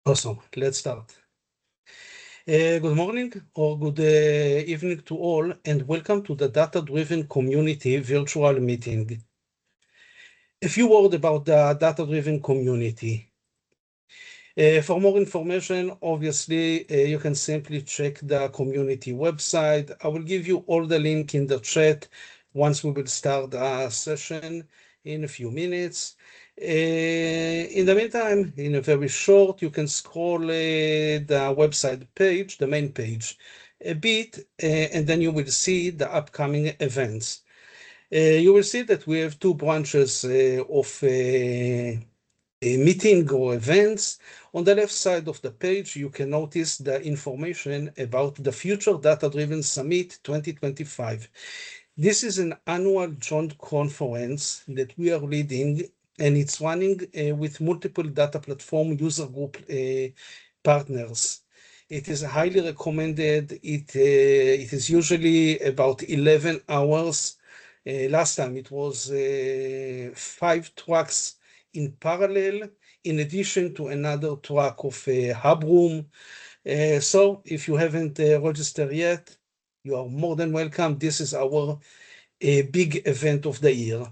Awesome. Let's start. Good morning or good evening to all, and welcome to the Data-Driven Community virtual meeting. A few words about the Data-Driven Community. For more information, obviously, you can simply check the community website. I will give you all the link in the chat once we will start the session in a few minutes. In the meantime, in a very short, you can scroll the website page, the main page, a bit, and then you will see the upcoming events. You will see that we have two branches of a meeting or events. On the left side of the page, you can notice the information about the Future Data-Driven Summit 2025. This is an annual joint conference that we are leading, and it's running with multiple data platform user group partners. It is highly recommended. It is usually about 11 hours. Last time it was 5 tracks in parallel, in addition to another track of hub room. So if you haven't registered yet, you are more than welcome. This is our big event of the year.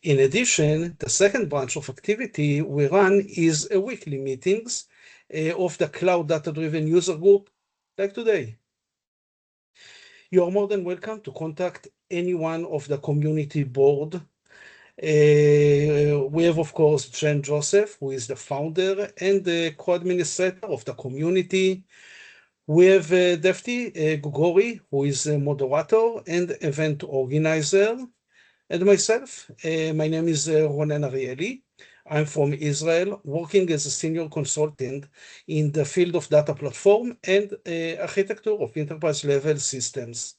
In addition, the second branch of activity we run is a weekly meetings of the Cloud Data-Driven User Group, like today. You are more than welcome to contact any one of the community board. We have, of course, Jen Joseph, who is the founder and the co-administrator of the community. We have Defti Gugori, who is a moderator and event organizer. And myself, my name is Ronen Arieli. I'm from Israel, working as a senior consultant in the field of data platform and architecture of enterprise level systems.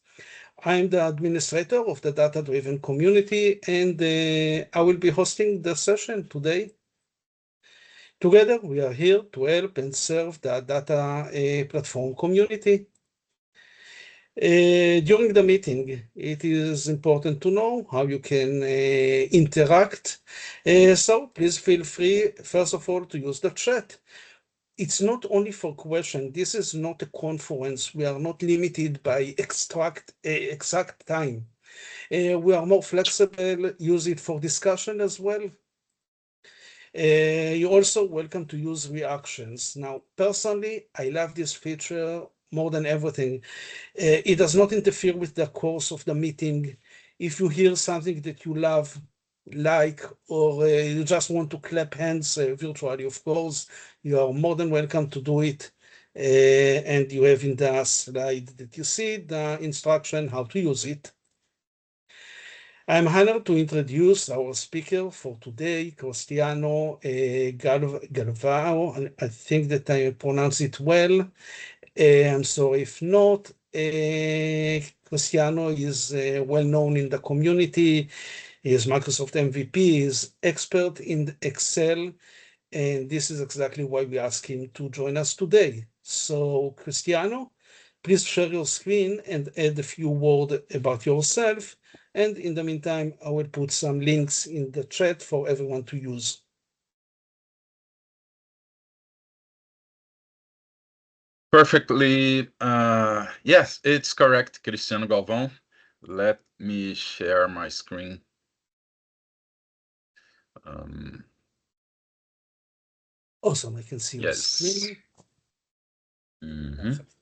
I'm the administrator of the Data-Driven Community, and I will be hosting the session today. Together, we are here to help and serve the data platform community. During the meeting, it is important to know how you can interact. So please feel free, first of all, to use the chat. It's not only for questions. This is not a conference. We are not limited by exact time. We are more flexible, use it for discussion as well. You're also welcome to use reactions. Now, personally, I love this feature more than everything. It does not interfere with the course of the meeting. If you hear something that you love, like, or you just want to clap hands virtually, of course, you are more than welcome to do it. And you have in the slide that you see the instruction how to use it. I'm honored to introduce our speaker for today, Cristiano Galvao. And I think that I pronounce it well. I'm sorry if not. Cristiano is well known in the community. He is Microsoft MVP, he is expert in Excel, and this is exactly why we asked him to join us today. So, Cristiano, please share your screen and add a few words about yourself. And in the meantime, I will put some links in the chat for everyone to use. Perfectly. Yes, it's correct, Cristiano Galvao. Let me share my screen. Awesome, I can see your Yes. screen. Perfect.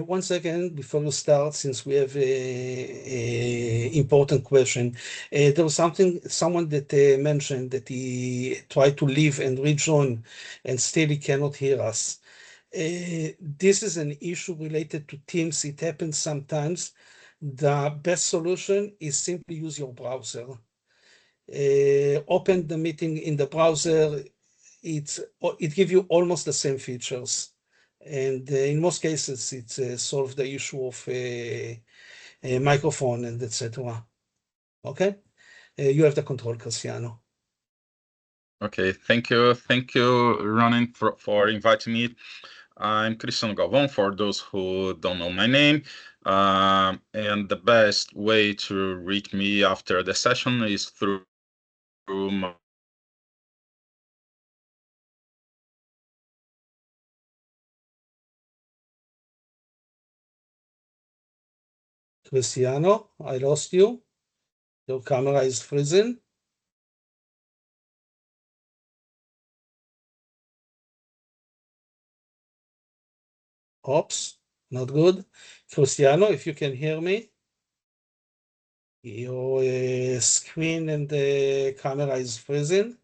One second before you start, since we have a important question. There was someone that mentioned that he tried to leave and rejoin, and still he cannot hear us. This is an issue related to Teams. It happens sometimes. The best solution is simply use your browser. Open the meeting in the browser. It gives you almost the same features. And in most cases, it solves the issue of a microphone and etc. Okay? You have the control, Cristiano. Okay, thank you, Ronan, for inviting me. I'm Cristiano Galvão, for those who don't know my name. And the best way to reach me after the session is through my Cristiano, I lost you. Your camera is freezing. Oops, not good. Cristiano, if you can hear me, your screen and the camera is freezing.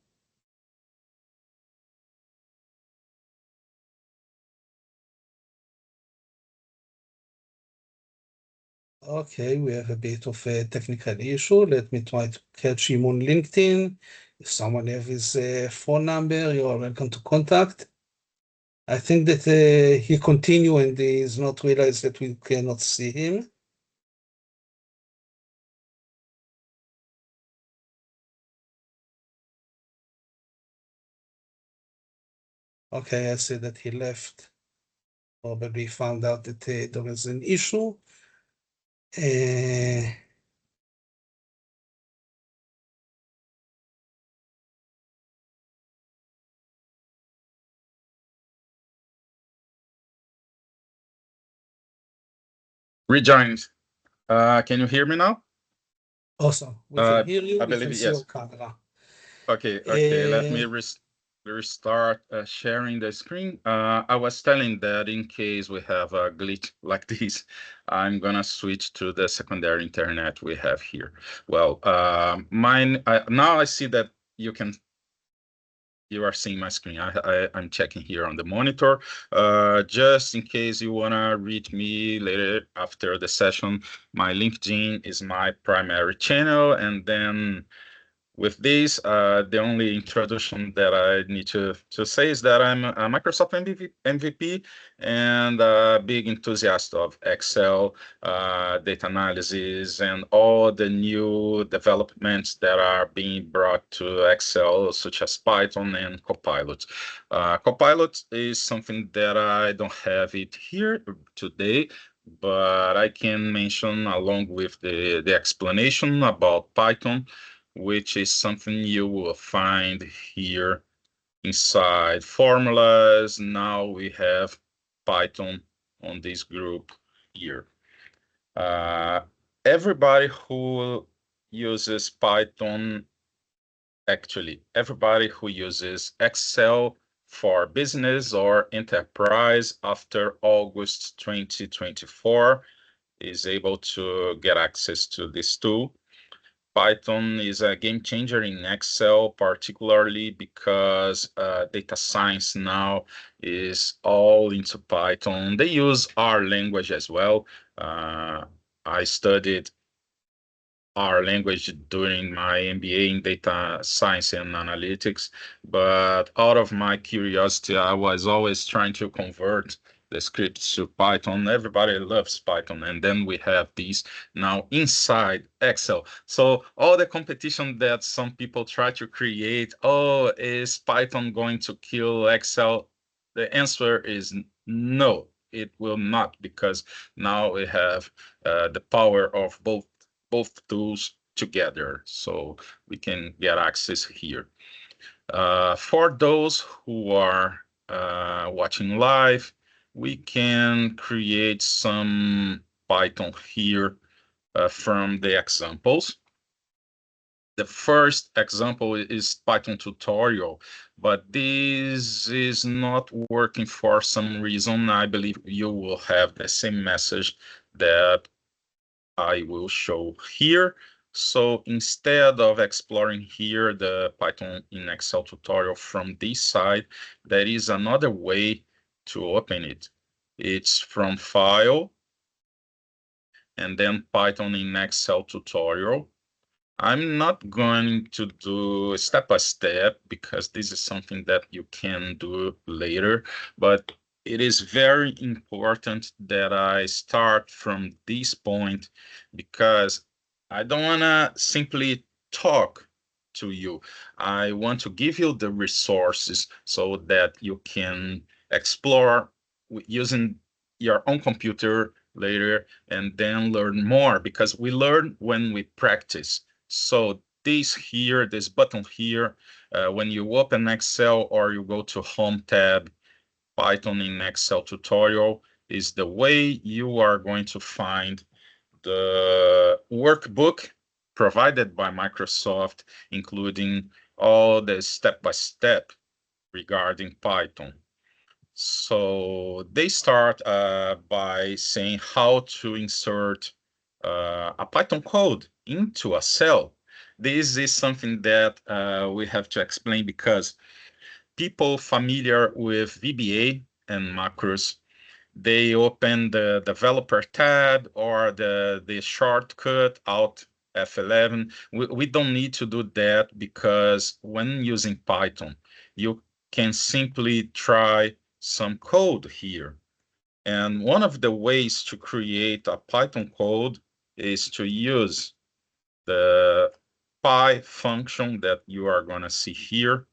Okay, we have a bit of a technical issue. Let me try to catch him on LinkedIn. If someone has his phone number, you are welcome to contact. I think that he continue and he is not realized that we cannot see him. Okay, I see that he left. Probably found out that there is an issue. Uh, rejoined. Can you hear me now? Awesome. We can hear you. I We believe can see your yes. camera. Okay. Let me Uh, restart sharing the screen. I was telling that in case we have a glitch like this, I'm gonna switch to the secondary internet we have here. Well, mine now I see that you are seeing my screen. I'm checking here on the monitor. Just in case you wanna reach me later after the session, my LinkedIn is my primary channel, and then with this, the only introduction that I need to say is that I'm a Microsoft MVP and a big enthusiast of Excel, data analysis, and all the new developments that are being brought to Excel, such as Python and Copilot. Copilot is something that I don't have it here today, but I can mention along with the explanation about Python, which is something you will find here inside formulas. Now we have Python on this group here. Uh, Everybody who uses Python, actually, everybody who uses Excel for business or enterprise after August 2024 is able to get access to this tool. Python is a game changer in Excel, particularly because data science now is all into Python. They use R language as well. I studied R language during my MBA in data science and analytics, but out of my curiosity, I was always trying to convert the scripts to Python. Everybody loves Python, and then we have these now inside Excel. So all the competition that some people try to create, oh, is Python going to kill Excel? The answer is no, it will not, because now we have the power of both tools together, so we can get access here. For those who are watching live, we can create some Python here from the examples. The first example is Python tutorial, but this is not working for some reason. I believe you will have the same message that I will show here. So instead of exploring here the Python in Excel tutorial from this side, there is another way to open it. It's from File, and then Python in Excel tutorial. I'm not going to do step by step because this is something that you can do later, but it is very important that I start from this point because I don't want to simply talk to you. I want to give you the resources so that you can explore using your own computer later and then learn more, because we learn when we practice. So this here, this button here, when you open Excel or you go to Home tab, Python in Excel tutorial is the way you are going to find the workbook provided by Microsoft, including all the step-by-step regarding Python. So they start by saying how to insert a Python code into a cell. This is something that we have to explain because people familiar with VBA and macros, they open the developer tab or the shortcut Alt F11. We don't need to do that because when using Python, you can simply try some code here. And one of the ways to create a Python code is to use the py function that you are going to see here.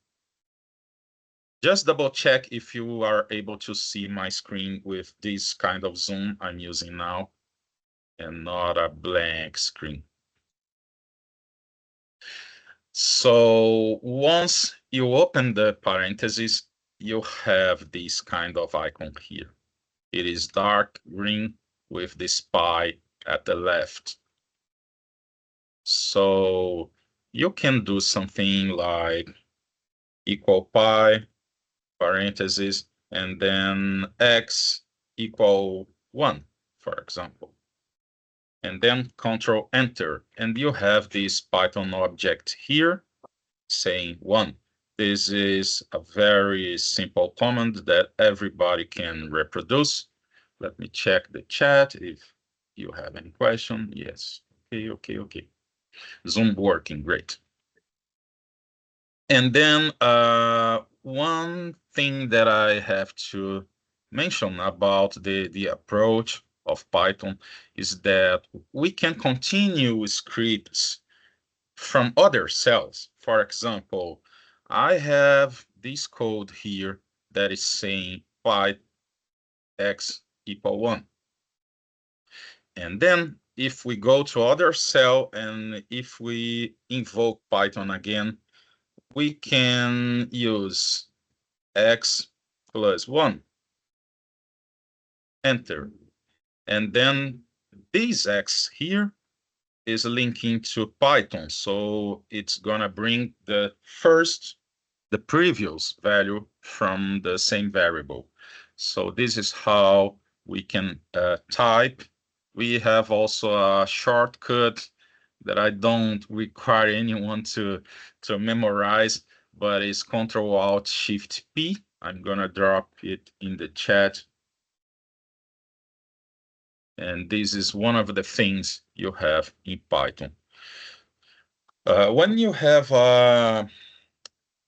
Just double check if you are able to see my screen with this kind of zoom I'm using now and not a blank screen. So once you open the parentheses, you have this kind of icon here. It is dark green with this pie at the left. So you can do something like equal pi, parentheses, and then x equal 1, for example. And then Control Enter, and you have this Python object here saying 1. This is a very simple command that everybody can reproduce. Let me check the chat if you have any question. Yes. Okay. Zoom working, great. And then one thing that I have to mention about the approach of Python is that we can continue scripts from other cells. For example, I have this code here that is saying pi x equal 1. And then if we go to other cell and if we invoke Python again, we can use x plus 1, enter. And then this x here is linking to Python. So it's gonna bring the previous value from the same variable. So this is how we can type. We have also a shortcut that I don't require anyone to memorize, but it's Control Alt Shift P. I'm gonna drop it in the chat. And this is one of the things you have in Python. When you have a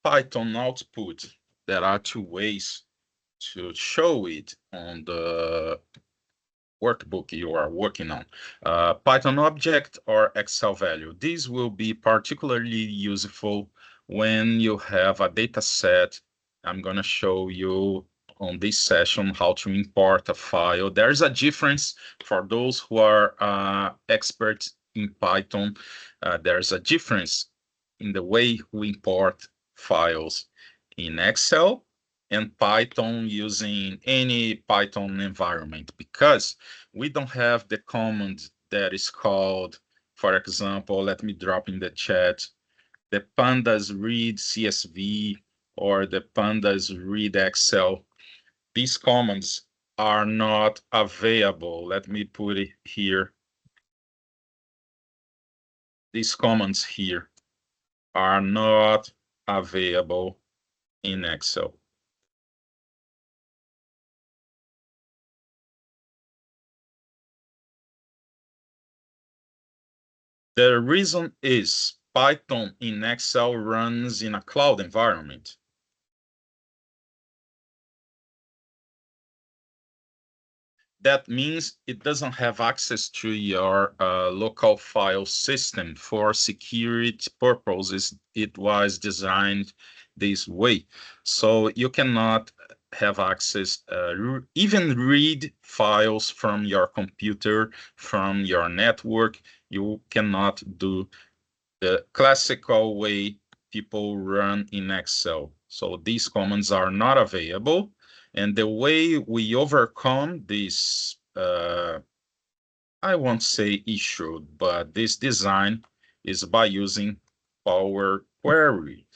Python output, there are two ways to show it on the workbook you are working on. Python object or Excel value. These will be particularly useful when you have a data set. I'm going to show you on this session how to import a file. There's a difference for those who are experts in Python. There's a difference in the way we import files in Excel and Python using any Python environment, because we don't have the command that is called, for example, let me drop in the chat, the pandas read CSV or the pandas read Excel. These commands are not available. Let me put it here. These commands here are not available in Excel. The reason is Python in Excel runs in a cloud environment. That means it doesn't have access to your local file system. For security purposes. It was designed this way. So you cannot have access, even read files from your computer, from your network. You cannot do the classical way people run in Excel. So these commands are not available. And the way we overcome this, I won't say issue, but this design is by using Power Query.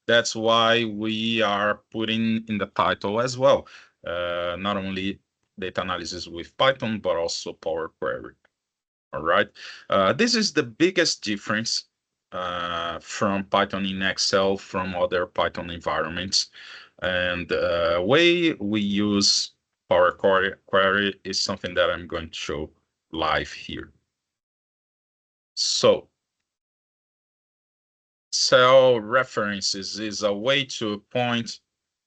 That's why we are putting in the title as well, not only data analysis with Python, but also Power Query. All right. This is the biggest difference from Python in Excel from other Python environments. And the way we use Power Query is something that I'm going to show live here. So cell references is a way to point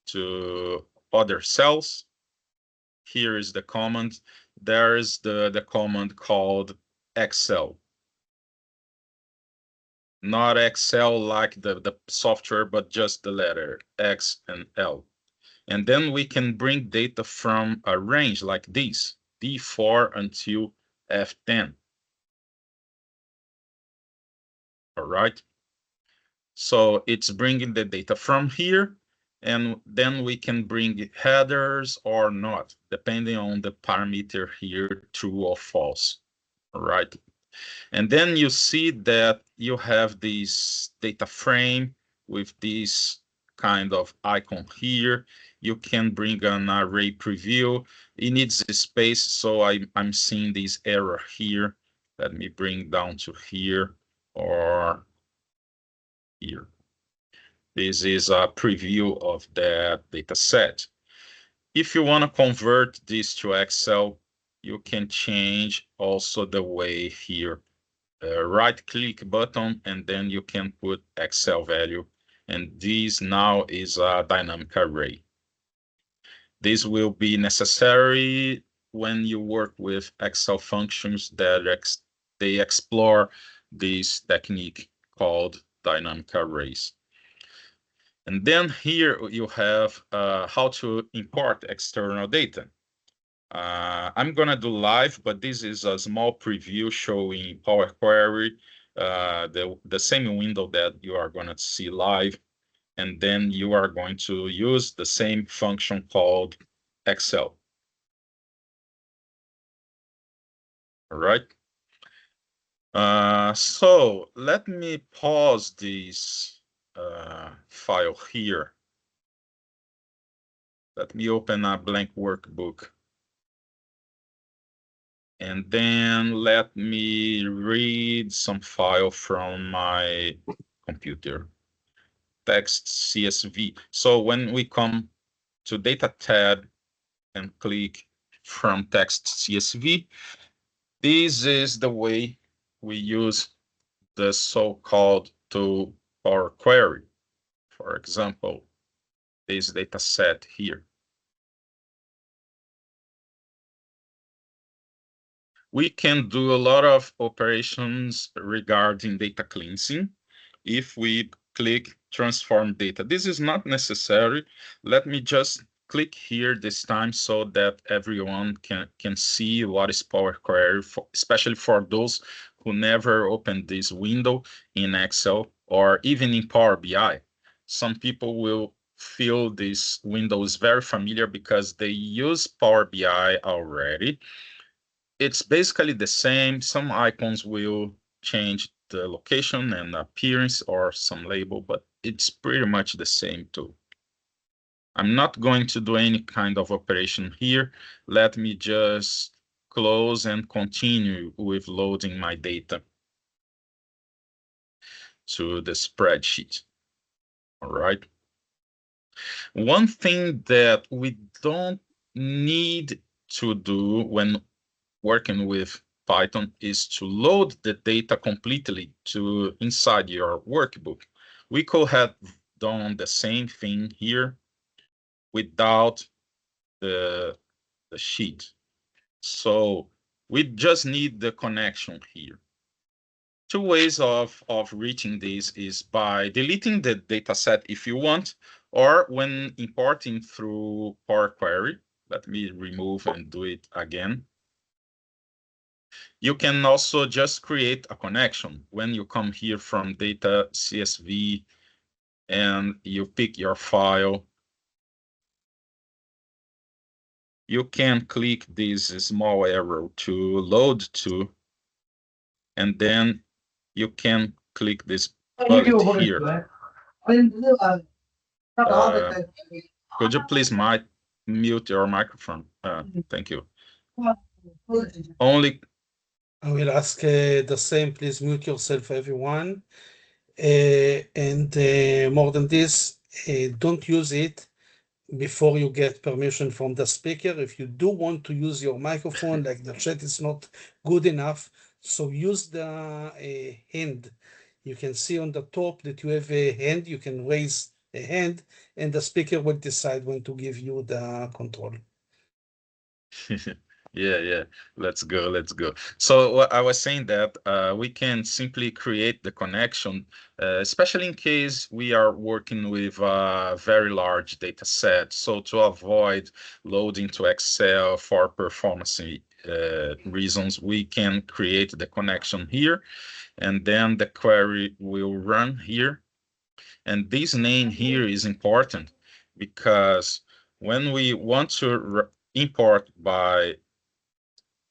to other cells. Here is the command. There's the command called Excel. Not Excel like the software, but just the letter X and L. And then we can bring data from a range like this, D4 until F10. All right. So it's bringing the data from here, and then we can bring headers or not, depending on the parameter here, true or false. All right. And then you see that you have this data frame with this kind of icon here. You can bring an array preview. It needs a space, so I'm seeing this error here. Let me bring down to here or here. This is a preview of that data set. If you want to convert this to Excel, you can change also the way here. Right-click button, and then you can put Excel value. And this now is a dynamic array. This will be necessary when you work with Excel functions that they explore this technique called dynamic arrays. And then here you have how to import external data. I'm going to do live, but this is a small preview showing Power Query, the same window that you are going to see live. And then you are going to use the same function called Excel. All right. So let me pause this file here. Let me open a blank workbook. And then let me read some file from my computer. Text CSV. So when we come to data tab and click from text CSV, this is the way we use the so-called tool Power Query. For example, this data set here. We can do a lot of operations regarding data cleansing if we click transform data. This is not necessary. Let me just click here this time so that everyone can see what is Power Query, especially for those who never opened this window in Excel or even in Power BI. Some people will feel this window is very familiar because they use Power BI already. It's basically the same. Some icons will change the location and appearance or some label, but it's pretty much the same tool. I'm not going to do any kind of operation here. Let me just close and continue with loading my data to the spreadsheet. All right. One thing that we don't need to do when working with Python is to load the data completely to inside your workbook. We could have done the same thing here without the sheet. So we just need the connection here. Two ways of reaching this is by deleting the data set if you want, or when importing through Power Query. Let me remove and do it again. You can also just create a connection. When you come here from data CSV and you pick your file, you can click this small arrow to load to, and then you can click this bullet here. Could you please mute your microphone? Thank you. Only. I will ask the same. Please mute yourself, everyone. And more than this, don't use it before you get permission from the speaker. If you do want to use your microphone, like the chat is not good enough, so use the hand. You can see on the top that you have a hand. You can raise a hand, and the speaker will decide when to give you the control. Yeah. Let's go. So what I was saying that we can simply create the connection, especially in case we are working with a very large data set. So to avoid loading to Excel for performance reasons, we can create the connection here, and then the query will run here. And this name here is important because when we want to import by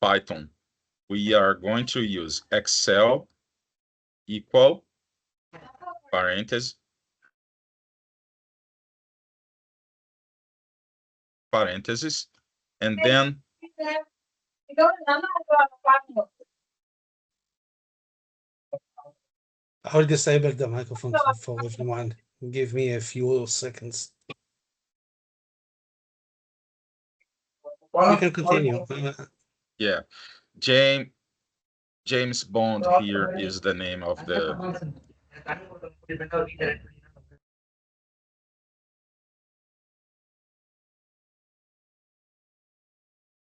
Python, we are going to use Excel equal parentheses, and then I will disable the microphone for everyone. Give me a few seconds. You can continue. Yeah, James Bond here is the name of the.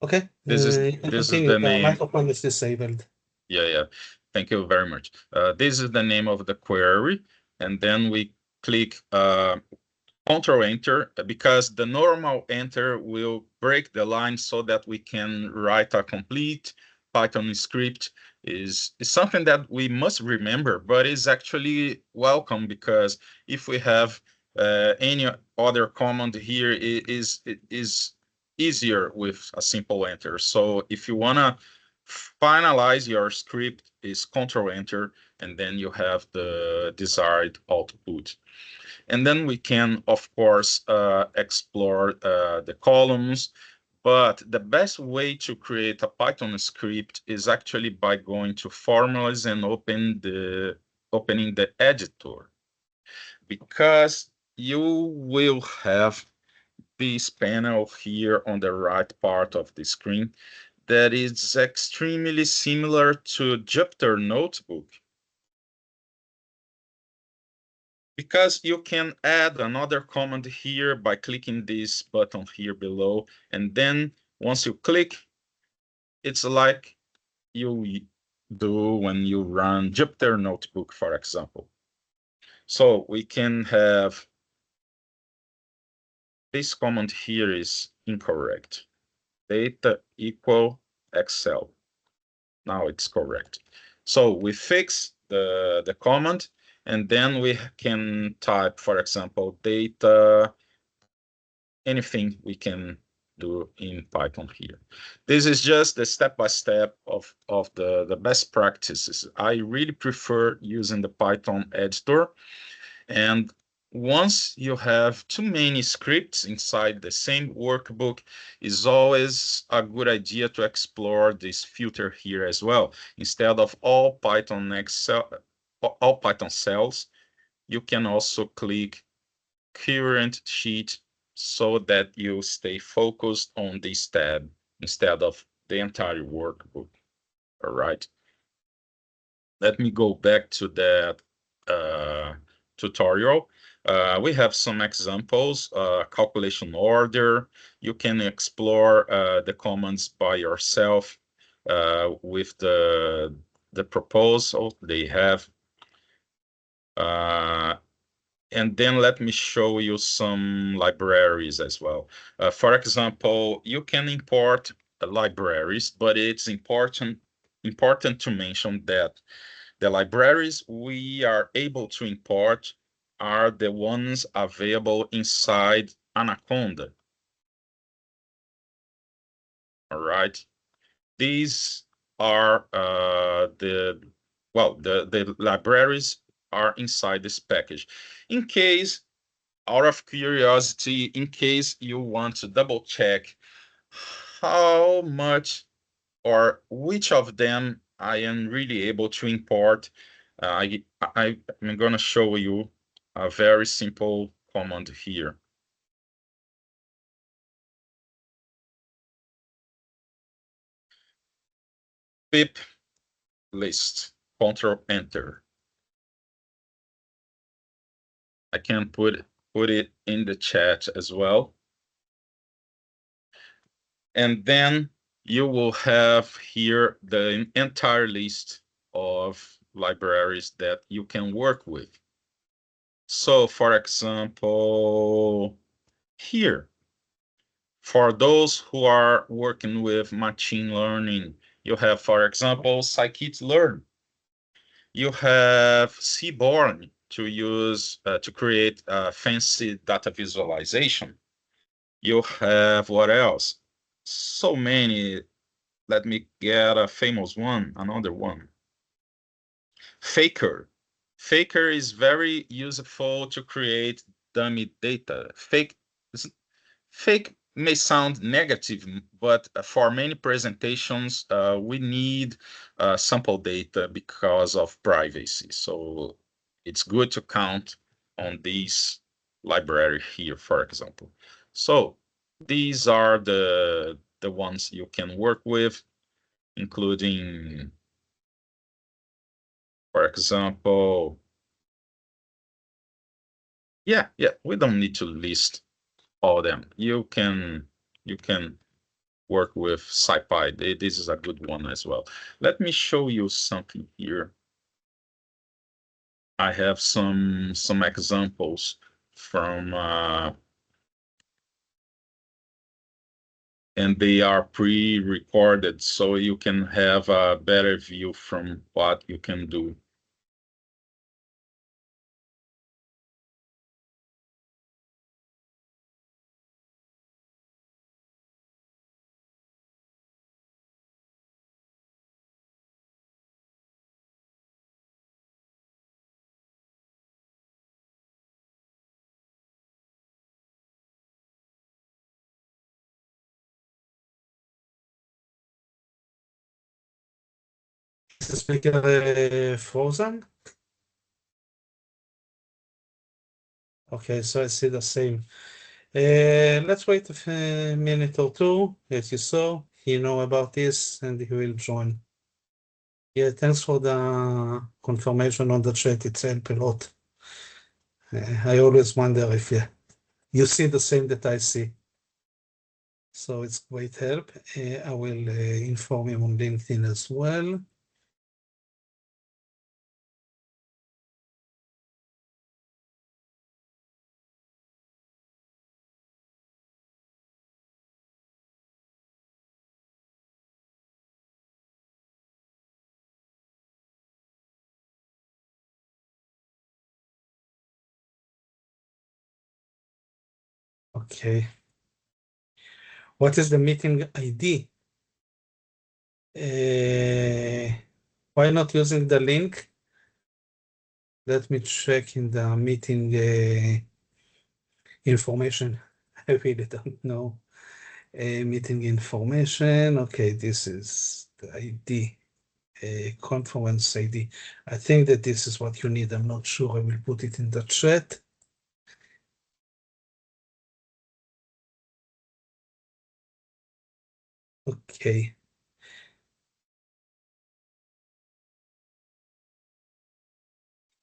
Okay. This is continue. the The name. microphone is disabled. Yeah. Thank you very much. This is the name of the query, and then we click Control Enter, because the normal enter will break the line so that we can write a complete Python script. Is something that we must remember, but is actually welcome, because if we have any other command here, it is easier with a simple enter. So if you want to finalize your script, is Control Enter, and then you have the desired output. And then we can, of course, explore the columns. But the best way to create a Python script is actually by going to formulas and opening the editor, because you will have this panel here on the right part of the screen that is extremely similar to Jupyter Notebook, because you can add another command here by clicking this button here below. And then once you click, it's like you do when you run Jupyter Notebook, for example. So we can have this command here is incorrect. Data equal Excel. Now it's correct. So we fix the command, and then we can type, for example, data, anything we can do in Python here. This is just the step-by-step of the best practices. I really prefer using the Python editor. And once you have too many scripts inside the same workbook, it's always a good idea to explore this filter here as well. Instead of all Python cells, you can also click current sheet, so that you stay focused on this tab instead of the entire workbook. All right. Let me go back to that tutorial. We have some examples, calculation order. You can explore the commands by yourself with the proposal they have. And then let me show you some libraries as well. For example, you can import libraries, but it's important important to mention that the libraries we are able to import are the ones available inside Anaconda. All right. These are the libraries are inside this package. In case, out of curiosity, in case you want to double check how much or which of them I am really able to import, I'm going to show you a very simple command here. Pip list, Control Enter. I can put it in the chat as well. And then you will have here the entire list of libraries that you can work with. So for example, here, for those who are working with machine learning, you have, for example, scikit-learn. You have Seaborn to use to create fancy data visualization. You have what else? So many. Let me get a famous one, another one. Faker. Faker is very useful to create dummy data. Fake may sound negative, but for many presentations, we need sample data because of privacy. So it's good to count on this library here, for example. So these are the ones you can work with, including, for example, yeah, we don't need to list all of them. You can work with SciPy. This is a good one as well. Let me show you something here. I have some examples from and they are pre-recorded, so you can have a better view from what you can do. Is the speaker frozen? Okay, so I see the same. Let's wait a minute or two. As you saw, he know about this and he will join. Yeah, thanks for the confirmation on the chat. It's helped a lot. I always wonder if you see the same that I see. So it's great help. I will inform him on LinkedIn as well. Okay. What is the meeting ID? Why not using the link? Let me check in the meeting information. I really don't know. Meeting information. Okay, this is the ID, conference ID. I think that this is what you need. I'm not sure. I will put it in the chat. Okay.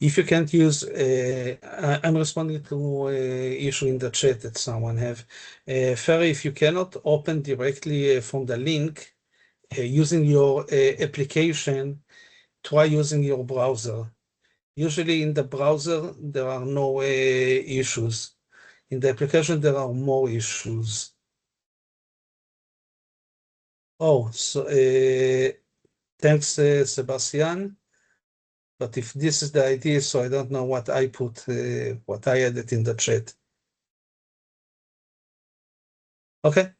If you can't use, I'm responding to issue in the chat that someone have. Ferry, if you cannot open directly from the link using your application, try using your browser. Usually in the browser, there are no issues. In the application, there are more issues. Oh, so Thanks, Sebastian. But if this is the idea, so I don't know what I put, what I added in the chat. Okay,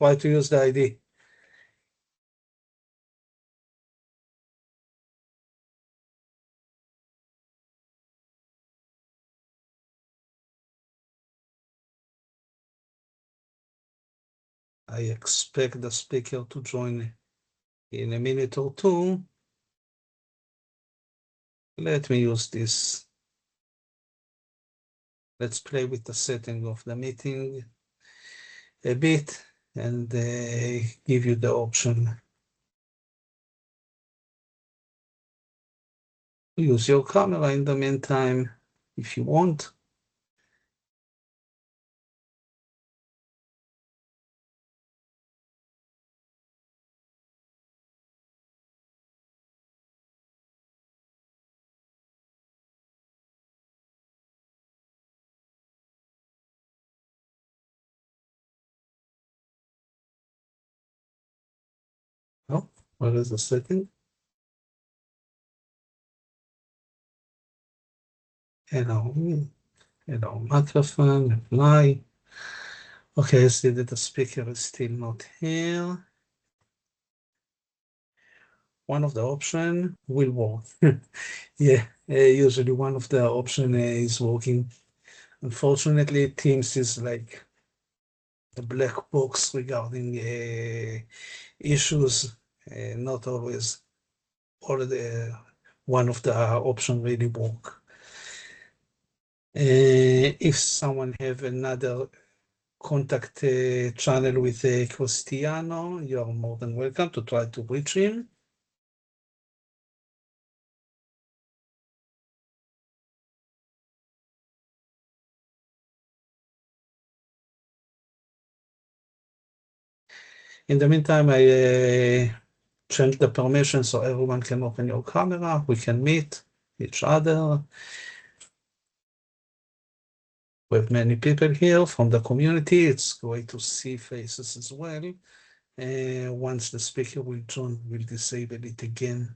try to use the ID. I expect the speaker to join in a minute or two. Let me use this. Let's play with the setting of the meeting a bit and give you the option. Use your camera in the meantime if you want. Oh, what is the setting? Hello, microphone, apply. Okay, I see that the speaker is still not here. One of the option will work. Yeah, usually one of the option is working. Unfortunately, Teams is like a black box regarding issues. Not always all the one of the option really work. If someone have another contact channel with Cristiano, you are more than welcome to try to reach him. In the meantime, I change the permission so everyone can open your camera. We can meet each other. We have many people here from the community. It's great to see faces as well. Once the speaker will join, we'll disable it again.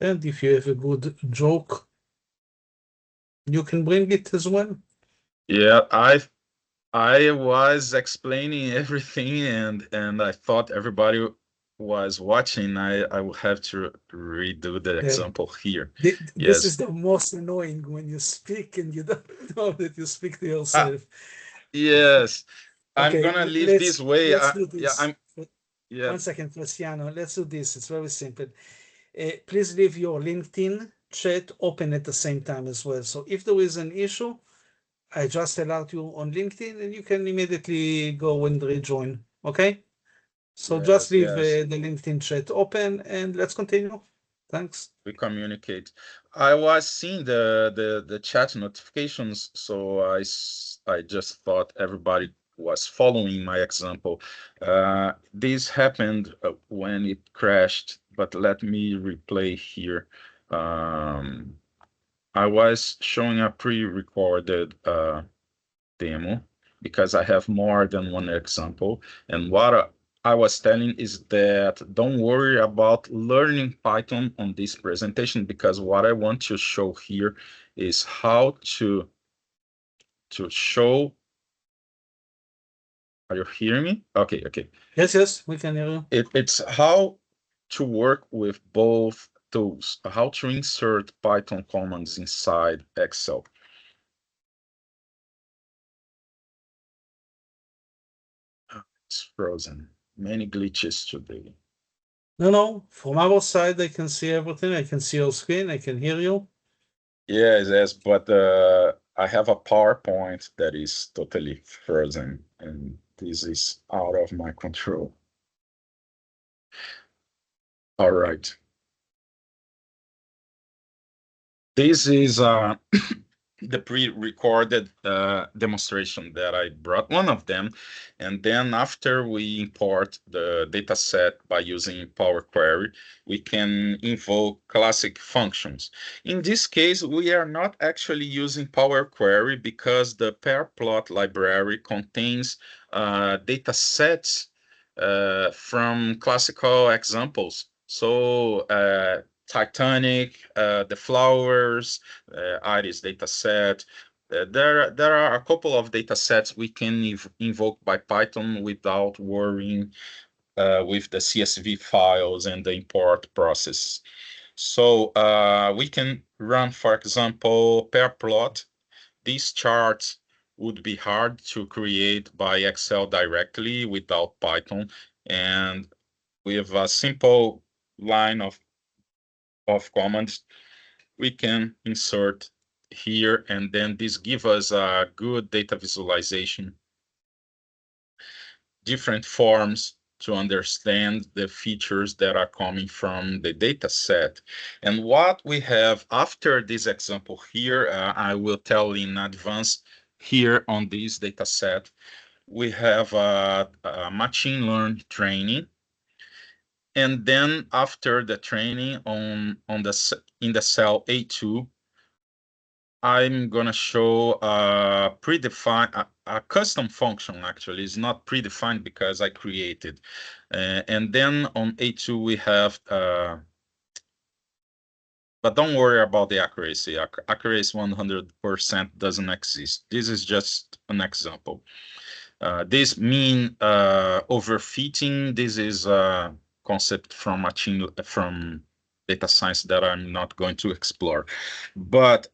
And if you have a good joke, you can bring it as well. Yeah, I was explaining everything and I thought everybody was watching. I will have to redo the Yeah. example here. This Yes. is the most annoying when you speak and you don't know that you speak to Ah, yourself. yes. I'm Okay, gonna leave this way. let's do Yeah, this. yeah, 1 second, Cristiano. Let's do this. It's very simple. Please leave your LinkedIn chat open at the same time as well. So if there is an issue, I just allowed you on LinkedIn and you can immediately go and rejoin. Okay? So just yes, leave yes. the LinkedIn chat open and let's continue. Thanks. We communicate. I was seeing the chat notifications, so I just thought everybody was following my example. This happened when it crashed, but let me replay here. Um, I was showing a pre-recorded demo because I have more than one example. And what I was telling is that don't worry about learning Python on this presentation, because what I want to show here is how to show. Are you hearing me? Okay, okay. Yes, we can hear you. It's how to work with both tools, how to insert Python commands inside Excel. It's frozen. Many glitches today. No, from our side, I can see everything. I can see your screen. I can hear you. Yes, but I have a PowerPoint that is totally frozen, and this is out of my control. All right. This is the pre-recorded demonstration that I brought, one of them. And then after we import the data set by using Power Query, we can invoke classic functions. In this case, we are not actually using Power Query because the pairplot library contains data sets from classical examples. So Titanic, the flowers, Iris dataset. There are a couple of data sets we can invoke by Python without worrying with the CSV files and the import process. So we can run, for example, pair plot. These charts would be hard to create by Excel directly without Python. And with a simple line of commands, we can insert here, and then this gives us a good data visualization, different forms to understand the features that are coming from the data set. And what we have after this example here, I will tell in advance here on this data set, we have a machine learning training. And then after the training on the in the cell A2, I'm gonna show a predefined, a custom function. Actually, it's not predefined because I created. And then on A2 we have, but don't worry about the accuracy. Accuracy 100% doesn't exist. This is just an example. This mean overfitting. This is a concept from data science that I'm not going to explore. But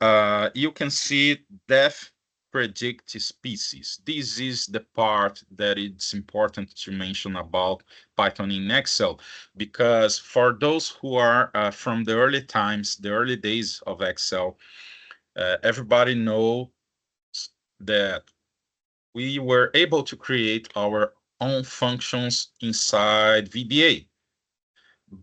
you can see def predict species. This is the part that it's important to mention about Python in Excel, because for those who are from the early times, the early days of Excel, everybody knows that we were able to create our own functions inside VBA.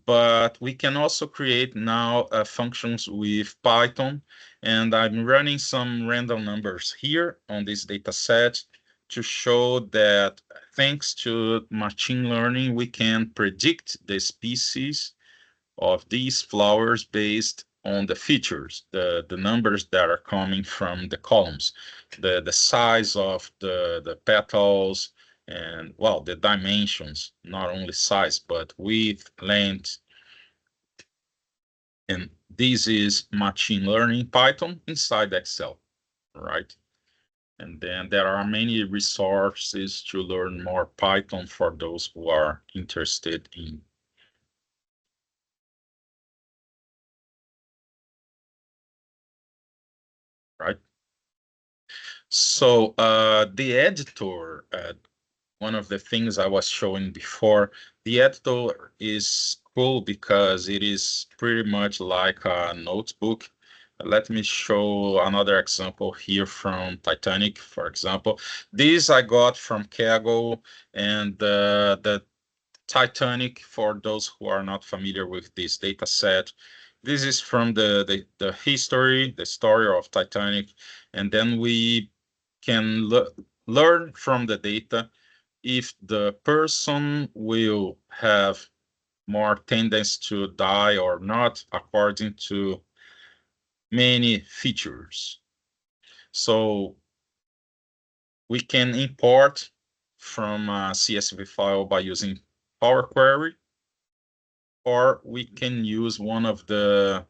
But we can also create now functions with Python, and I'm running some random numbers here on this data set to show that thanks to machine learning, we can predict the species of these flowers based on the features, the numbers that are coming from the columns, the size of the petals, and well, the dimensions, not only size, but width, length. And this is machine learning Python inside Excel, right? And then there are many resources to learn more Python for those who are interested in. Right? So the editor, one of the things I was showing before, the editor is cool because it is pretty much like a notebook. Let me show another example here from Titanic, for example. This I got from Kaggle, and the Titanic, for those who are not familiar with this data set, this is from the history, the story of Titanic, and then we can learn from the data if the person will have more tendency to die or not according to many features. So we can import from a CSV file by using Power Query, or we can use one of the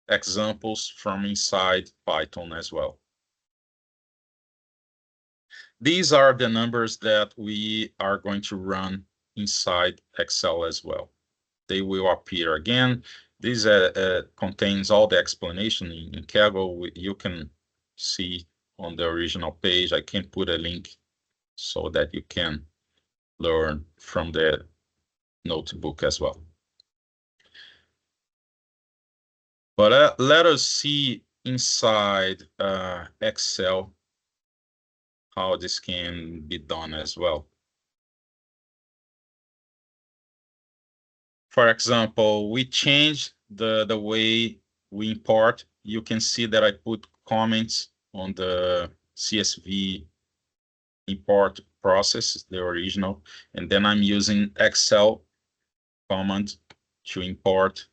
examples from inside Python as well. These are the numbers that we are going to run inside Excel as well. They will appear again. This contains all the explanation in Kaggle. You can see on the original page. I can put a link so that you can learn from the notebook as well. But let us see inside Excel how this can be done as well. For example, we changed the way we import. You can see that I put comments on the CSV import process, the original, and then I'm using Excel command to import.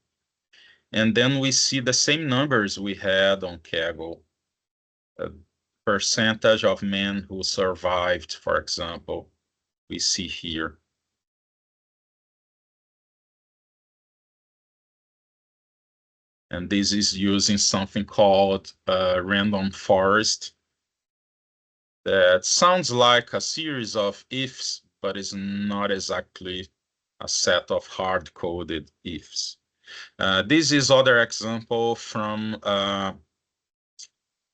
And then we see the same numbers we had on Kaggle. Percentage of men who survived, for example, we see here. And this is using something called random forest. That sounds like a series of ifs, but is not exactly a set of hard-coded ifs. This is other example from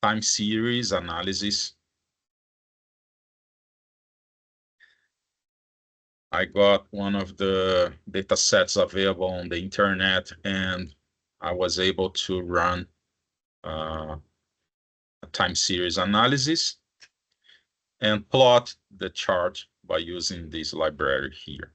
time series analysis. I got one of the data sets available on the internet, and I was able to run a time series analysis and plot the chart by using this library here.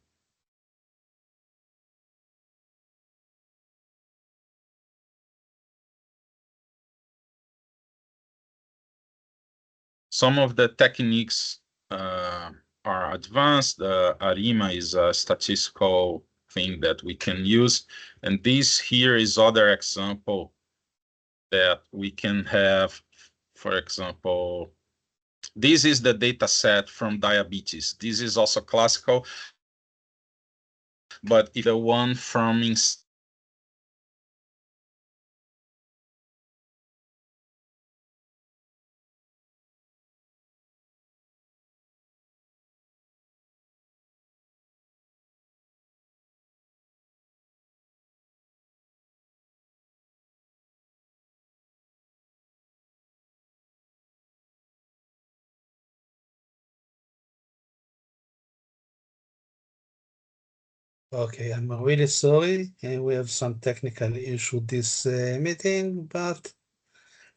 Some of the techniques are advanced. ARIMA is a statistical thing that we can use. And this here is other example that we can have, for example, this is the data set from diabetes. This is also classical, but the one from Okay, I'm really sorry. We have some technical issue this meeting, but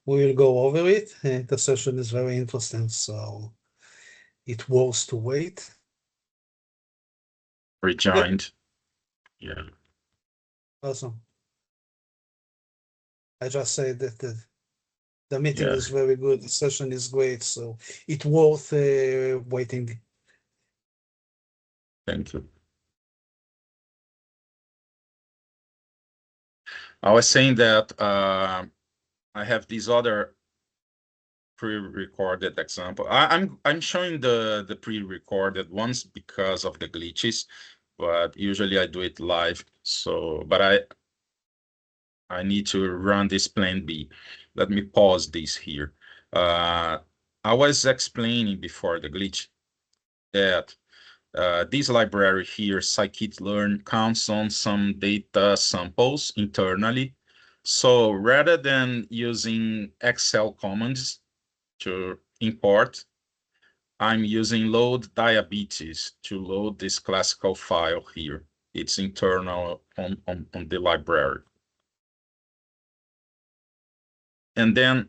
we will go over it. The session is very interesting, so it worth to wait. rejoined. Yeah. Awesome. I just say that the meeting Yeah. is very good. The session is great, so it's worth waiting. Thank you. I was saying that I have these other pre-recorded example. I'm showing the pre-recorded ones because of the glitches, but usually I do it live. So, but I need to run this plan B. Let me pause this here. I was explaining before the glitch that this library here, scikit-learn, counts on some data samples internally. So rather than using Excel commands to import, I'm using load diabetes to load this classical file here. It's internal on the library. And then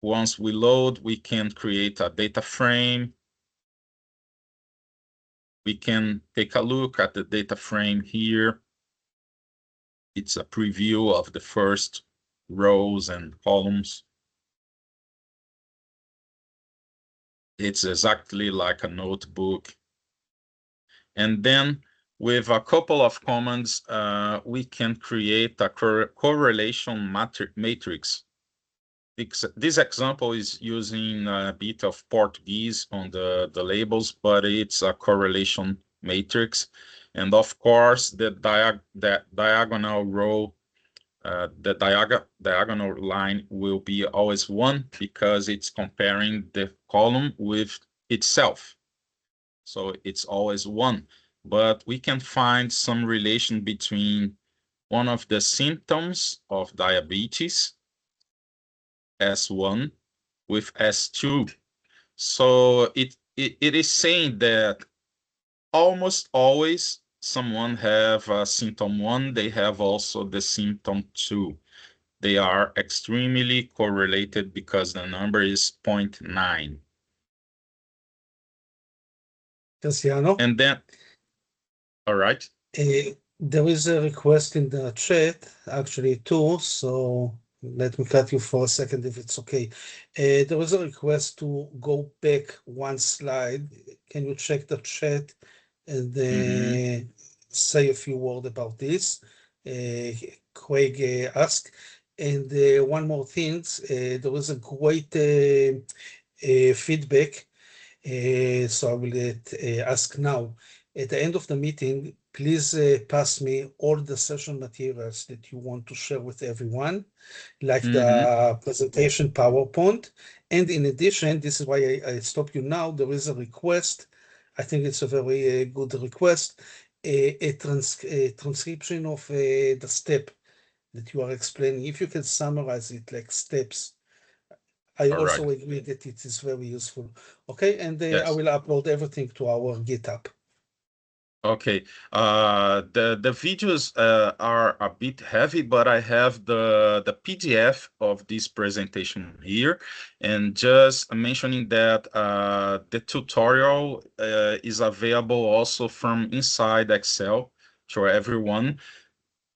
once we load, we can create a data frame. We can take a look at the data frame here. It's a preview of the first rows and columns. It's exactly like a notebook. And then with a couple of commands, we can create a correlation matrix. This example is using a bit of Portuguese on the labels, but it's a correlation matrix. And of course, the diagonal row, the diagonal line will be always 1 because it's comparing the column with itself. So it's always 1. But we can find some relation between one of the symptoms of diabetes, S1, with S2. So it is saying that almost always someone have symptom 1, they have also the symptom 2. They are extremely correlated because the number is 0.9. Cristiano, And then, all right. there is a request in the chat, actually, too. So Let me cut you for a second if it's okay. There was a request to go back one slide. Can you check the chat and Mm-hmm. say a few words about this? Craig asked. And one more thing, there was a great feedback, so I will ask now. At the end of the meeting, please pass me all the session materials that you want to share with everyone, like Mm-hmm. the presentation PowerPoint. And in addition, this is why I stop you now. There is a request. I think it's a very good request, a transcription of the step that you are explaining. If you can summarize it like steps, I All right. also agree that it is very useful. Okay, and I Yes. will upload everything to our GitHub. Okay. The videos are a bit heavy, but I have the PDF of this presentation here, and just mentioning that the tutorial is available also from inside Excel to everyone.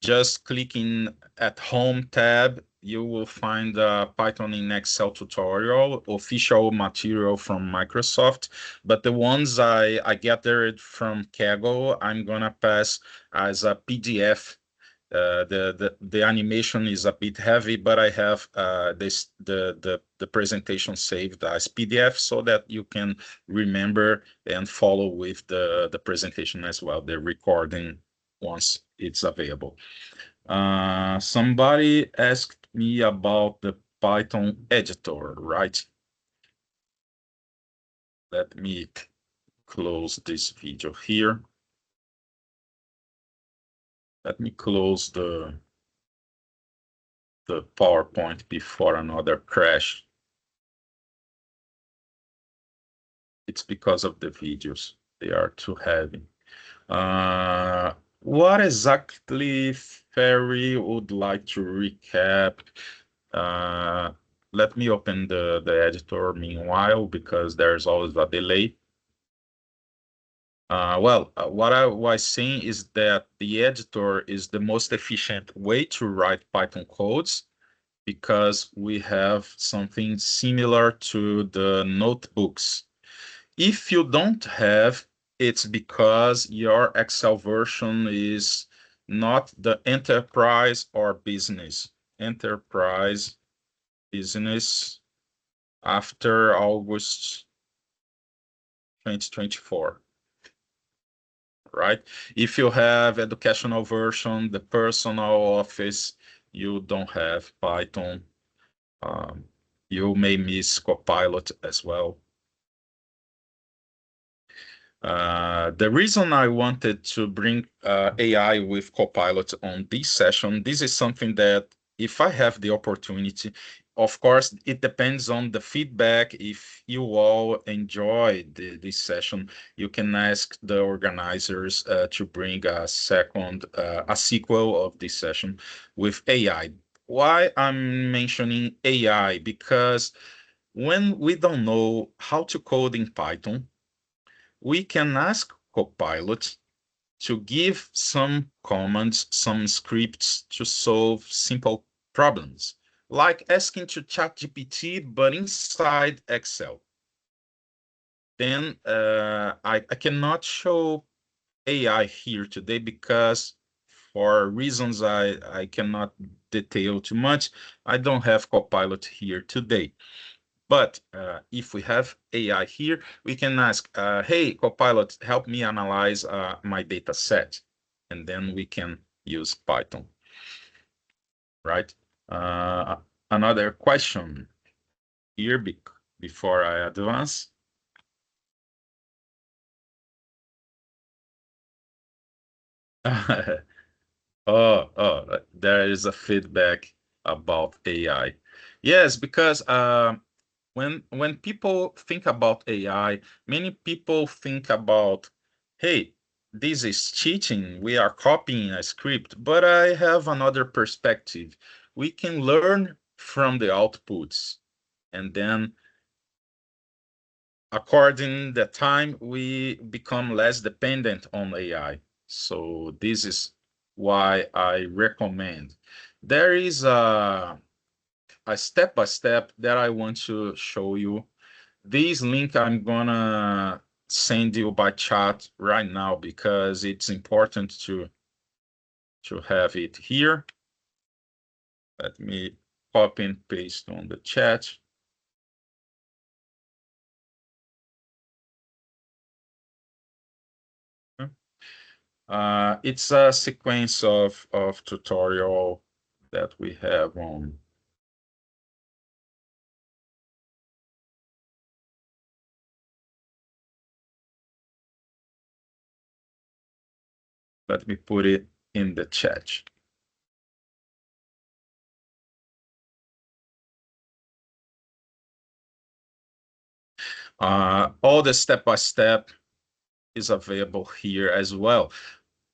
Just clicking at Home tab, you will find a Python in Excel tutorial, official material from Microsoft. But the ones I gathered from Kaggle, I'm gonna pass as a PDF. The animation is a bit heavy, but I have the presentation saved as PDF so that you can remember and follow with the presentation as well, the recording once it's available. Somebody asked me about the Python editor, right? Let me close this video here. Let me close the PowerPoint before another crash. It's because of the videos. They are too heavy. What exactly Ferry would like to recap? Uh, Let me open the editor meanwhile, because there's always a delay. What I was saying is that the editor is the most efficient way to write Python codes, because we have something similar to the notebooks. If you don't have, it's because your Excel version is not the enterprise or business. Enterprise, business after August 2024. Right? If you have educational version, the personal office, you don't have Python. Um, you may miss Copilot as well. The reason I wanted to bring AI with Copilot on this session, this is something that if I have the opportunity, of course, it depends on the feedback. If you all enjoy this session, you can ask the organizers to bring a sequel of this session with AI. Why I'm mentioning AI? Because when we don't know how to code in Python, we can ask Copilot to give some commands, some scripts to solve simple problems, like asking to ChatGPT, but inside Excel. Then I cannot show AI here today because for reasons I cannot detail too much, I don't have Copilot here today. But if we have AI here, we can ask, hey, Copilot, help me analyze my data set. And then we can use Python, right? Uh, Another question here before I advance. There is a feedback about AI. Yes, because when people think about AI, many people think about, hey, this is cheating. We are copying a script. But I have another perspective. We can learn from the outputs, and then according the time, we become less dependent on AI. So this is why I recommend. There is a step-by-step that I want to show you. This link I'm gonna send you by chat right now because it's important to have it here. Let me copy and paste on the chat. It's a sequence of tutorial that we have on. Let me put it in the chat. All the step-by-step is available here as well.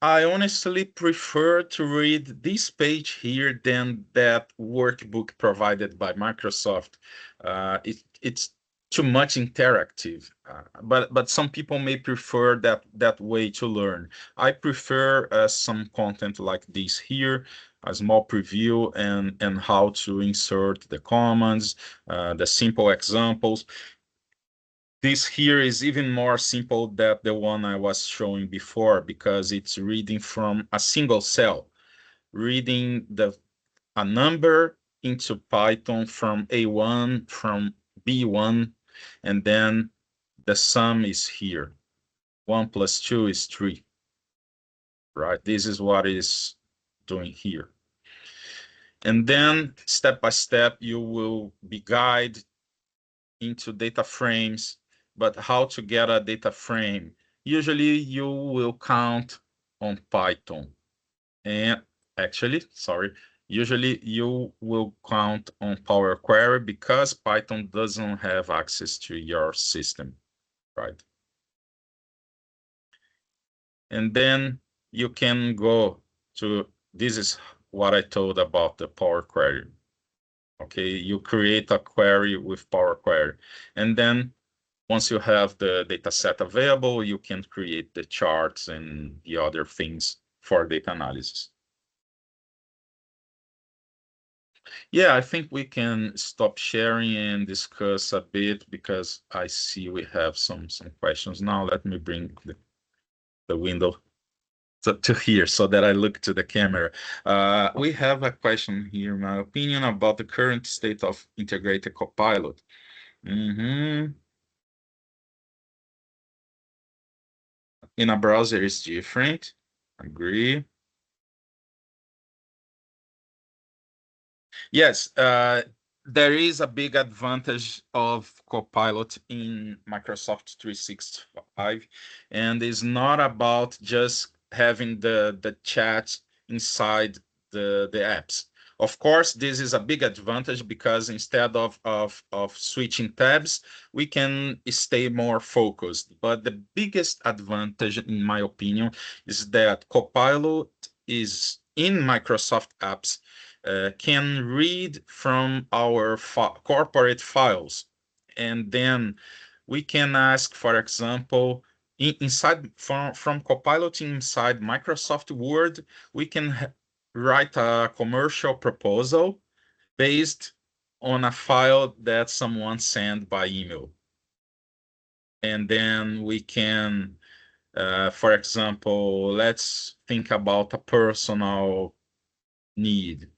I honestly prefer to read this page here than that workbook provided by Microsoft. It's too much interactive, but some people may prefer that way to learn. I prefer some content like this here, a small preview and how to insert the commands, the simple examples. This here is even more simple than the one I was showing before because it's reading from a single cell, reading a number into Python from A1, from B1, and then the sum is here. 1 plus 2 is 3, right? This is what is doing here. And then step by step, you will be guided into data frames, but how to get a data frame? Usually you will count on Python. And actually, sorry, usually you will count on Power Query because Python doesn't have access to your system, right? And then you can go to, this is what I told about the Power Query. Okay, you create a query with Power Query. And then once you have the data set available, you can create the charts and the other things for data analysis. Yeah, I think we can stop sharing and discuss a bit because I see we have some questions now. Let me bring the window to here so that I look to the camera. We have a question here, my opinion about the current state of integrated Copilot. In a browser is different. Agree. Yes, there is a big advantage of Copilot in Microsoft 365, and it's not about just having the chat inside the apps. Of course, this is a big advantage because instead of switching tabs, we can stay more focused. But the biggest advantage, in my opinion, is that Copilot is in Microsoft apps can read from our corporate files. And then we can ask, for example, inside from Copilot inside Microsoft Word, we can write a commercial proposal based on a file that someone sent by email. And then we can, for example, let's think about a personal need.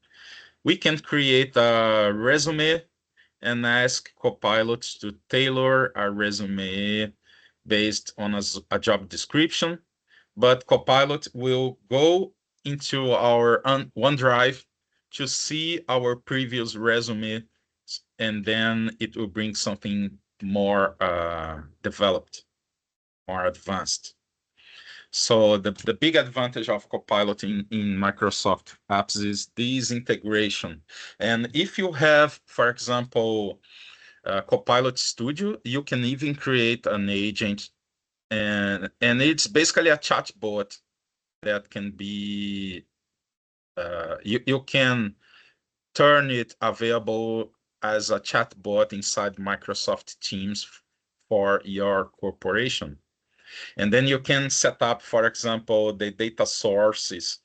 We can create a resume and ask Copilot to tailor a resume based on a job description, but Copilot will go into our OneDrive to see our previous resume, and then it will bring something more developed, more advanced. So the big advantage of Copilot in Microsoft apps is this integration. And if you have, for example, Copilot Studio, you can even create an agent, and it's basically a chatbot that can be, you can turn it available as a chatbot inside Microsoft Teams for your corporation. And then you can set up, for example, the data sources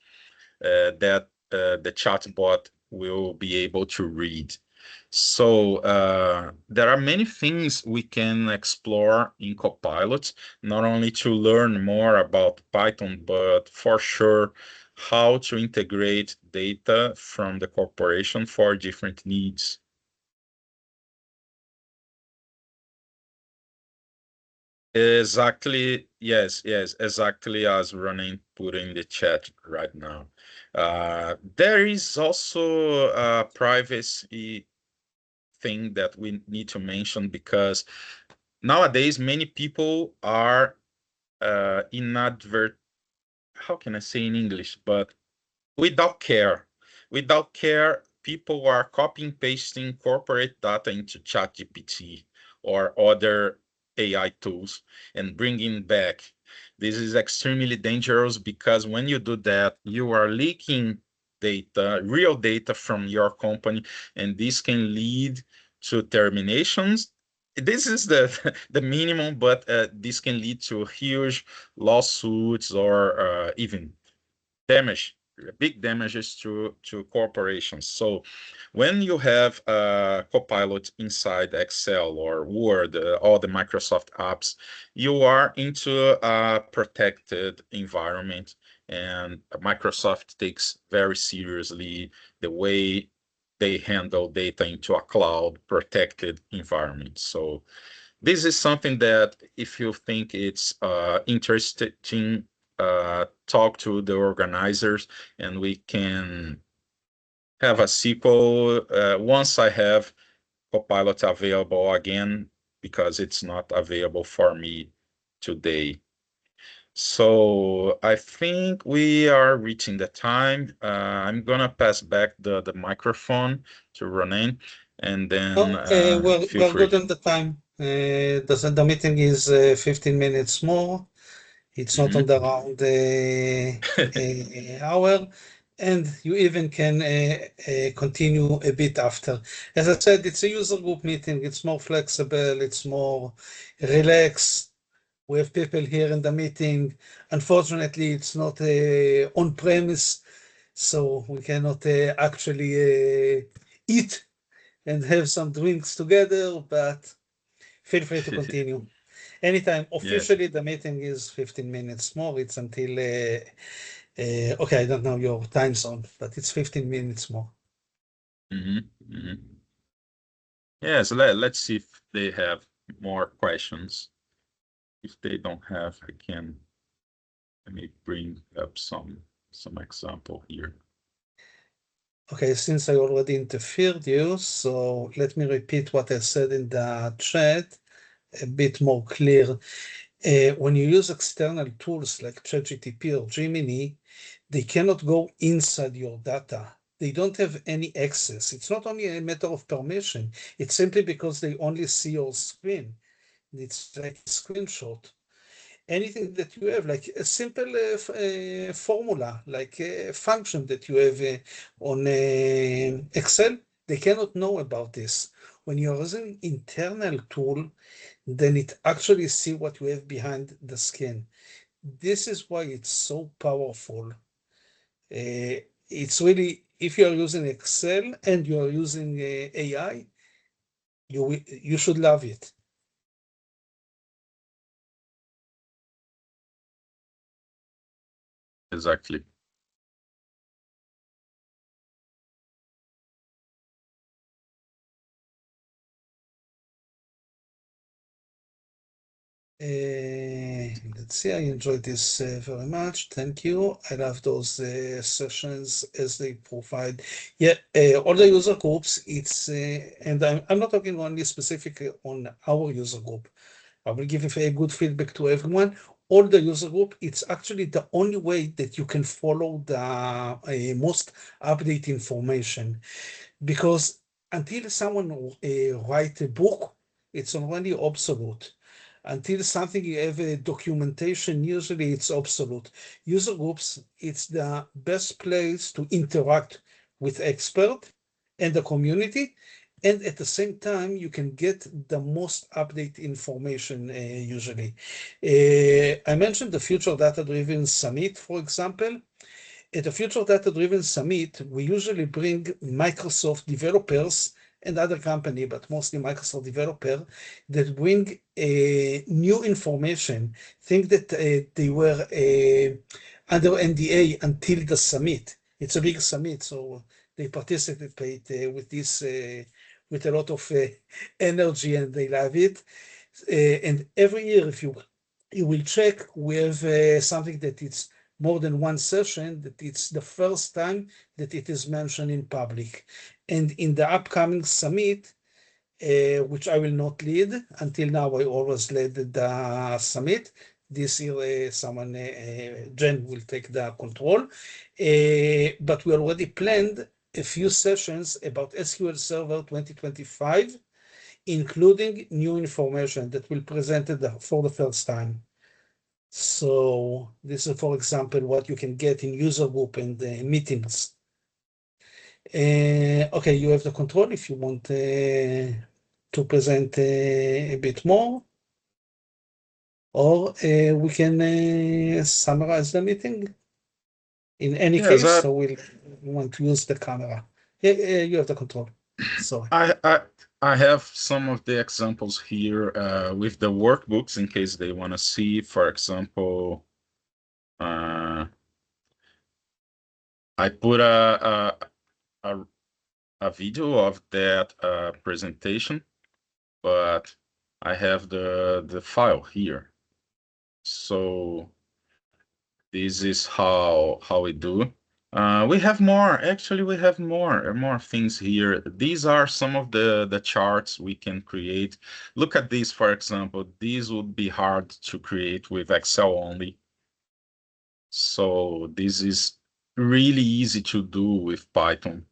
that the chatbot will be able to read. So there are many things we can explore in Copilot, not only to learn more about Python, but for sure how to integrate data from the corporation for different needs. Exactly. Yes, yes, exactly as Ronin put in the chat right now. There is also a privacy thing that we need to mention because nowadays many people are inadvert. How can I say in English? But without care. Without care, people are copying pasting corporate data into ChatGPT or other AI tools and bringing back. This is extremely dangerous because when you do that, you are leaking data, real data from your company, and this can lead to terminations. This is the the minimum, but this can lead to huge lawsuits or even damage, big damages to corporations. So when you have Copilot inside Excel or Word, all the Microsoft apps, you are into a protected environment, and Microsoft takes very seriously the way they handle data into a cloud protected environment. So this is something that if you think it's interesting, talk to the organizers and we can have a sequel once I have Copilot available again, because it's not available for me today. So I think we are reaching the time. I'm gonna pass back the microphone to Ronen, and then Oh, feel we're free. good on the time. The meeting is 15 minutes more. It's not on Mhm. the round hour, and you even can continue a bit after. As I said, it's a user group meeting. It's more flexible. It's more relaxed. We have people here in the meeting. Unfortunately, it's not on premise, so we cannot actually eat and have some drinks together, but feel free to continue. Anytime. Yeah. Officially, the meeting is 15 minutes more. It's until, okay, I don't know your time zone, but it's 15 minutes more. Mhm, mhm. Yes, let's see if they have more questions. If they don't have, I can let me bring up some example here. Okay, since I already interfered you, so let me repeat what I said in the chat a bit more clear. When you use external tools like ChatGPT or Gemini, they cannot go inside your data. They don't have any access. It's not only a matter of permission, it's simply because they only see your screen. It's like a screenshot. Anything that you have, like a simple formula, like a function that you have on Excel, they cannot know about this. When you're using internal tool, then it actually see what you have behind the skin. This is why it's so powerful. It's really, if you are using Excel and you are using AI, you should love it. Exactly. Let's see, I enjoyed this very much. Thank you. I love those sessions as they provide. Yeah, all the user groups, and I'm not talking only specifically on our user group. I will give a good feedback to everyone. All the user group, it's actually the only way that you can follow the most update information, because until someone write a book, it's already obsolete. Until something you have a documentation, usually it's obsolete. User groups, it's the best place to interact with expert and the community, and at the same time, you can get the most update information usually. I mentioned the Future Data Driven Summit, for example. At the Future Data Driven Summit, we usually bring Microsoft developers and other company, but mostly Microsoft developer, that bring new information, think that they were under NDA until the summit. It's a big summit, so they participate with this with a lot of energy, and they love it. And every year, if you will check, we have something that it's more than one session, that it's the first time that it is mentioned in public. And in the upcoming summit, which I will not lead, until now I always led the summit. This year, Jen will take the control. But we already planned a few sessions about SQL Server 2025, including new information that will presented for the first time. So this is, for example, what you can get in user group and meetings. Okay, you have the control if you want to present a bit more, or we can summarize the meeting. In any Yes, case, so we'll want to use the camera. Yeah, you have the control. Sorry. I have some of the examples here with the workbooks in case they want to see, for example, I put a video of that presentation, but I have the file here. So this is how we do. We have more. Actually, we have more things here. These are some of the charts we can create. Look at this, for example. These would be hard to create with Excel only. So this is really easy to do with Python.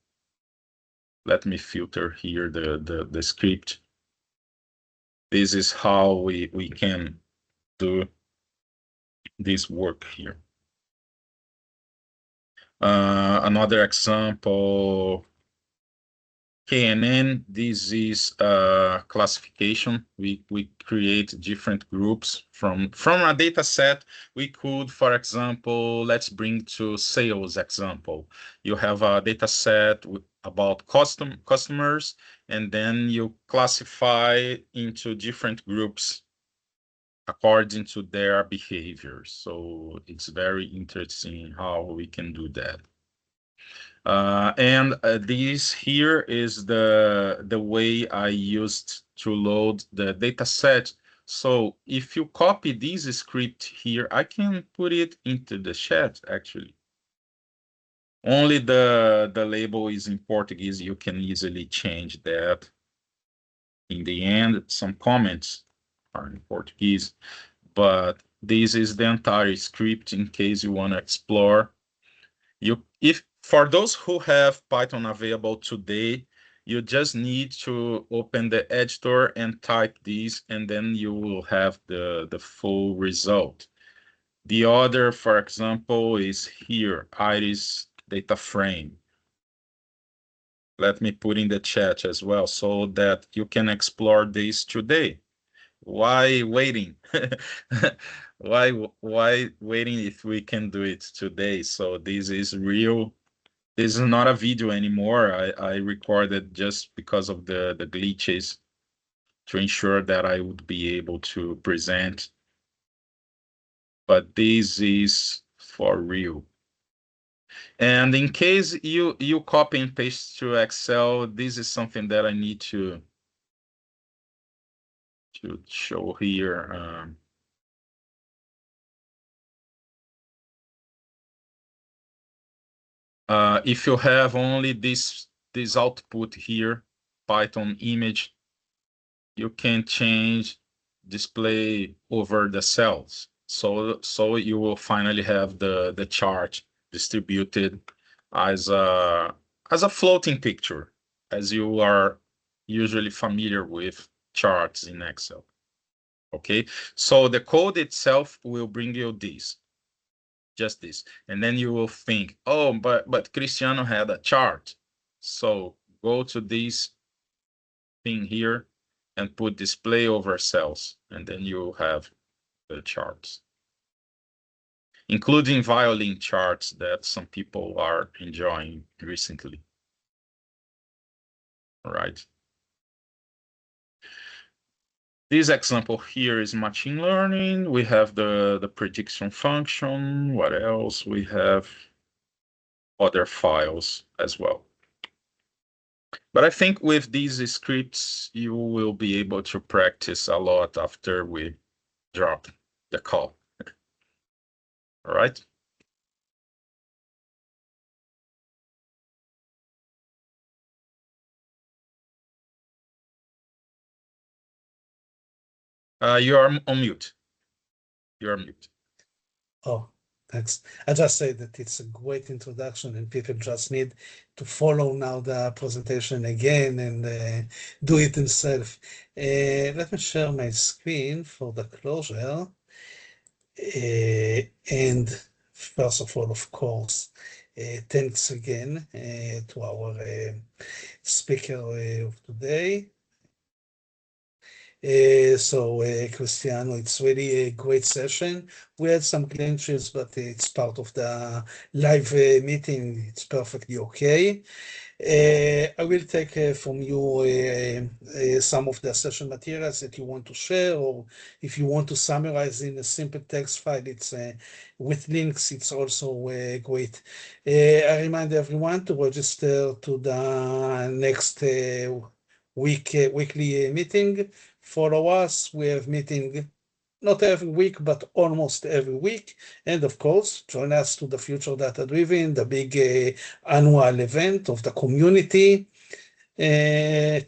Let me filter here the script. This is how we can do this work here. Another example, KNN, this is classification. We create different groups from a data set. We could, for example, let's bring to sales example. You have a data set about customers, and then you classify into different groups according to their behavior. So it's very interesting how we can do that. And this here is the way I used to load the data set. So if you copy this script here, I can put it into the chat actually. Only the label is in Portuguese. You can easily change that. In the end, some comments are in Portuguese, but this is the entire script in case you want to explore. If for those who have Python available today, you just need to open the editor and type this, and then you will have the full result. The other, for example, is here, iris data frame. Let me put in the chat as well so that you can explore this today. Why waiting? Why waiting if we can do it today? So this is real. This is not a video anymore. I recorded just because of the glitches to ensure that I would be able to present. But this is for real. And in case you copy and paste to Excel, this is something that I need to show here. If you have only this output here, Python image, you can change display over the cells. So you will finally have the chart distributed as a floating picture, as you are usually familiar with charts in Excel. Okay, so the code itself will bring you this, just this, and then you will think, oh, but Cristiano had a chart. So go to this thing here and put display over cells, and then you have the charts, including violin charts that some people are enjoying recently. All right. This example here is machine learning. We have the prediction function. What else? We have other files as well. But I think with these scripts, you will be able to practice a lot after we drop the call. All right. You are on mute. You are mute. Oh, thanks. I just say that it's a great introduction and people just need to follow now the presentation again and do it themselves. Let me share my screen for the closure. And first of all, of course, thanks again to our speaker of today. Cristiano, it's really a great session. We had some glitches, but it's part of the live meeting. It's perfectly okay. I will take from you some of the session materials that you want to share, or if you want to summarize in a simple text file, it's with links, it's also great. I remind everyone to register to the next weekly meeting. Follow us. We have meeting not every week, but almost every week. And of course, join us to the Future Data Driven, the big annual event of the community. And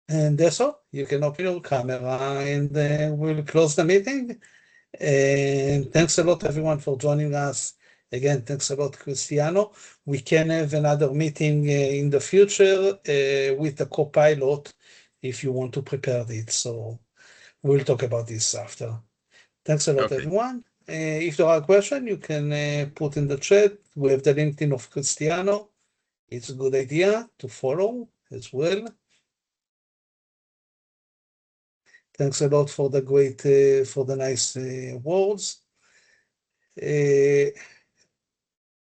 that's all. You can open your camera and we'll close the meeting. And thanks a lot, everyone, for joining us. Again, thanks a lot, Cristiano. We can have another meeting in the future with the co-pilot if you want to prepare it. So we'll talk about this after. Thanks a lot, Okay. everyone. If there are questions, you can put in the chat. We have the LinkedIn of Cristiano. It's a good idea to follow as well. Thanks a lot for the for the nice words.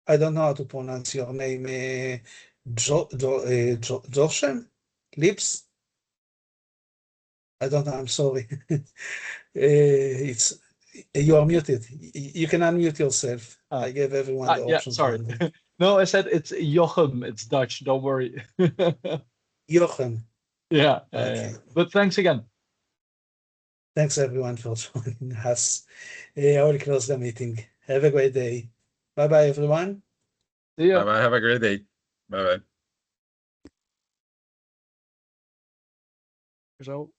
I don't know how to pronounce your name, Joshem Lips. I don't know. I'm sorry. It's you are muted. You can unmute yourself. I gave everyone the option. Sorry. No, I said it's Jochem. It's Dutch. Don't worry. Jochem. Yeah. Okay. But thanks again. Thanks everyone for joining us. I will close the meeting. Have a great day. Bye bye, everyone. See ya. Bye bye. Have a great day. Bye bye. Zo.